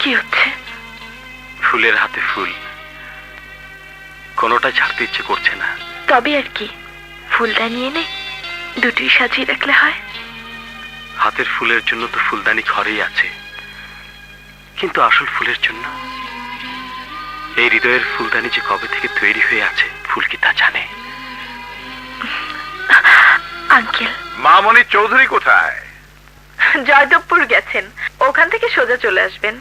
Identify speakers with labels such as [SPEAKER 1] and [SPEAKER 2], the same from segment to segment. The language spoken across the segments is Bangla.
[SPEAKER 1] কি হচ্ছে?
[SPEAKER 2] ফুলের হাতে ফুল, কোনোটা ছাড়তে ইচ্ছে করছে না।
[SPEAKER 1] তবে আর কি, ফুলদানি এনে দুটোই সাজিয়ে রাখলে হয়।
[SPEAKER 2] হাতের ফুলের জন্য তো ফুলদানি ঘরেই আছে, কিন্তু আসল ফুলের জন্য এই হৃদয়ের ফুলদানি যে কবে থেকে তৈরি হয়ে আছে, ফুল কি তা জানে?
[SPEAKER 1] আঙ্কেল,
[SPEAKER 3] মামনি চৌধুরী কোথায়?
[SPEAKER 1] জয়দেবপুর গেছেন, ওখান থেকে সোজা চলে আসবেন।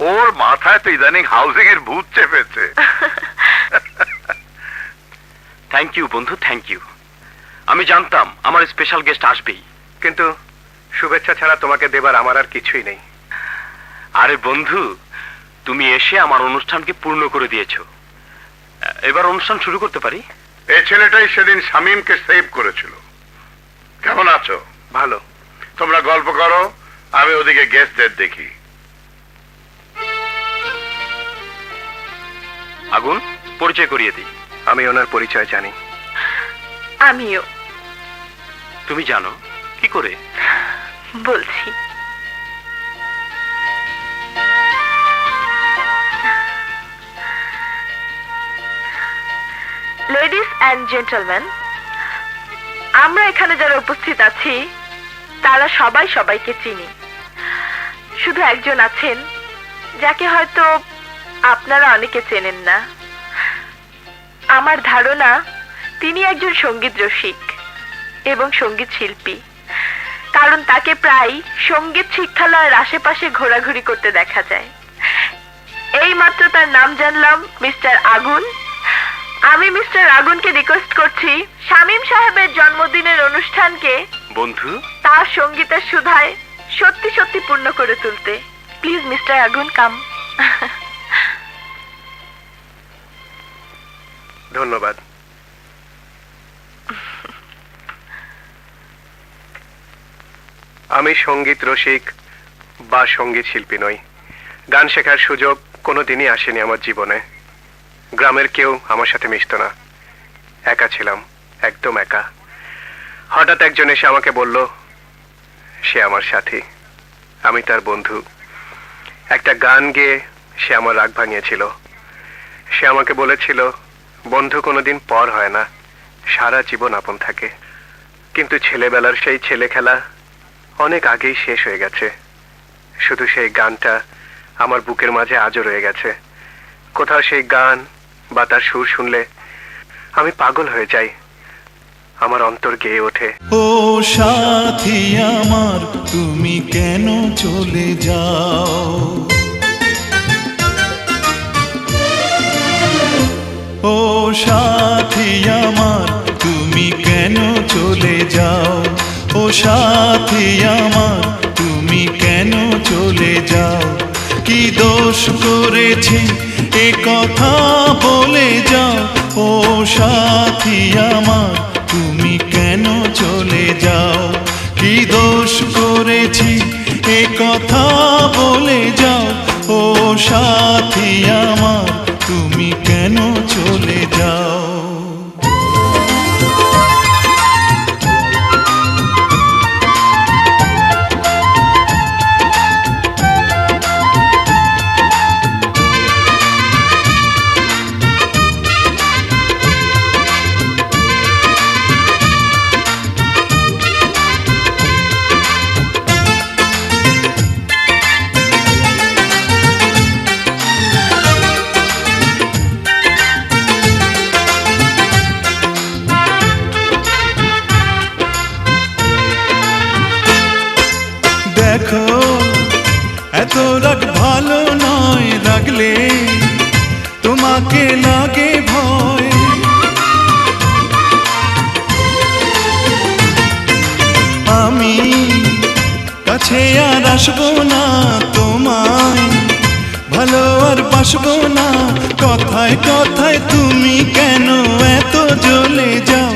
[SPEAKER 3] ওর মাথায় তো ইদানিং হাউজিং এর ভূত চেপেছে।
[SPEAKER 2] থ্যাংক ইউ বন্ধু, থ্যাংক ইউ। আমি জানতাম আমার স্পেশাল গেস্ট আসবেই,
[SPEAKER 4] কিন্তু শুভেচ্ছা ছাড়া তোমাকে দেবার আমার আর কিছুই নেই।
[SPEAKER 2] আরে বন্ধু, তুমি এসে আমার অনুষ্ঠানকে পূর্ণ করে দিয়েছো। এবার অনুষ্ঠান শুরু করতে পারি?
[SPEAKER 3] এই ছেলেটাই সেদিন শামীমকে সেভ করেছিল। কেমন আছো?
[SPEAKER 4] ভালো।
[SPEAKER 3] তোমরা গল্প করো, আমি ওদিকে গেস্টদের দেখি।
[SPEAKER 2] আগুন, পরিচয় করিয়ে দিই।
[SPEAKER 4] আমি ওনার পরিচয় জানি।
[SPEAKER 1] আমিও।
[SPEAKER 2] তুমি জানো কি করে?
[SPEAKER 1] বলছি। লেডিস অ্যান্ড জেন্টলম্যান, আমরা এখানে যারা উপস্থিত আছি তারা সবাই সবাইকে চিনি। শুধু একজন আছেন যাকে হয়তো আপনারা অনেকে চেনেন না। আমার ধারণা তিনি একজন সঙ্গীত রসিক এবং সঙ্গীত শিল্পী, কারণ তাকে প্রায় সঙ্গীত শিক্ষালয়ের আশেপাশে ঘোরাঘুরি করতে দেখা যায়। এই মাত্র তার নাম জানলাম, মিস্টার আগুন। আমি মিস্টার আগুনকে রিকোয়েস্ট করছি শামীম সাহেবের জন্মদিনের অনুষ্ঠানকে
[SPEAKER 2] বন্ধু
[SPEAKER 1] তার সঙ্গীতের সুধায় সত্যি সত্যি পূর্ণ করে তুলতে। প্লিজ মিস্টার আগুন, কাম।
[SPEAKER 4] ধন্যবাদ। আমি সঙ্গীত রসিক বা সঙ্গীত শিল্পী নই। গান শেখার সুযোগ কোনোদিনই আসেনি আমার জীবনে। গ্রামের কেউ আমার সাথে মিশতো না, একা ছিলাম, একদম একা। হঠাৎ একজন এসে আমাকে বলল সে আমার সাথী, আমি তার বন্ধু। একটা গান গেয়ে সে আমার রাগ ভাঙিয়েছিল। সে আমাকে বলেছিল, বন্ধু কোনোদিন পর হয় না, সারা জীবন আপন থাকে। কিন্তু ছেলেবেলার সেই ছেলে খেলা অনেক আগেই শেষ হয়ে গেছে। শুধু সেই গানটা আমার বুকের মাঝে আজও রয়ে গেছে। কোথাও সেই গান বা তার সুর শুনলে আমি পাগল হয়ে যাই, আমার অন্তর গেয়ে ওঠে।
[SPEAKER 5] ও সাথী আমার, তুমি কেন চলে যাও? ও সাথী আমার, তুমি কেন চলে যাও? ও সাথী আমার, তুমি কেন চলে যাও? কি দোষ করেছি এ কথা বলে যাও? ও সাথী আমার, তুমি কেন চলে যাও? কি দোষ করেছি এ কথা বলে যাও? ও সাথী আমার, তুমি কেন চলে যাও? দেখো এত রাগ ভালো নয়, রাগলে তোমাকে লাগে ভয়। আমি কাছে আর আসবো না, তোমায় ভালো আর বাসবো না। কথায় কথায় তুমি কেন এত জ্বলে যাও?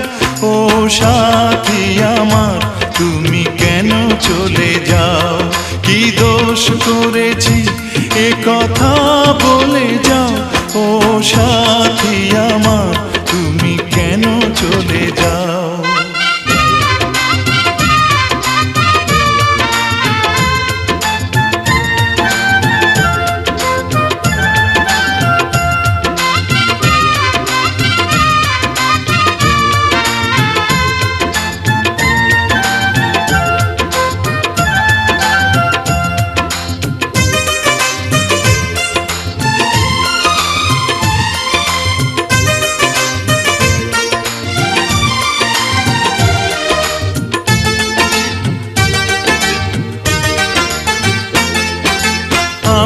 [SPEAKER 5] ও সাথী আমার, তুমি কেন চলে যাও? কি দোষ করেছি এ কথা বলে যাও? ও সাথী আমার, তুমি কেন চলে যাও?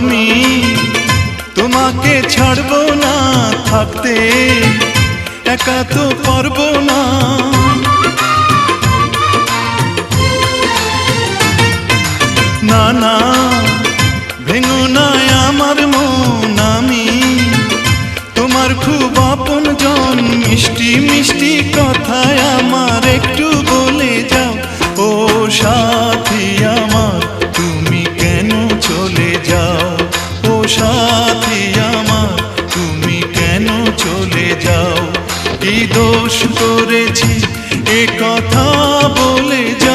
[SPEAKER 5] আমি তোমাকে ছাড়বো না, থাকতে একা তো পারবো না। না না ভেঙো না আমার মন, আমি তোমার খুব আপন জন। মিষ্টি মিষ্টি কথায় আমার একটু বলে যাও, ও সাথী আমার তুমি কেন চলে যাও, ও সাথী আমার তুমি কেন চলে যাও। কি দোষ করেছি এ কথা বলে যাও।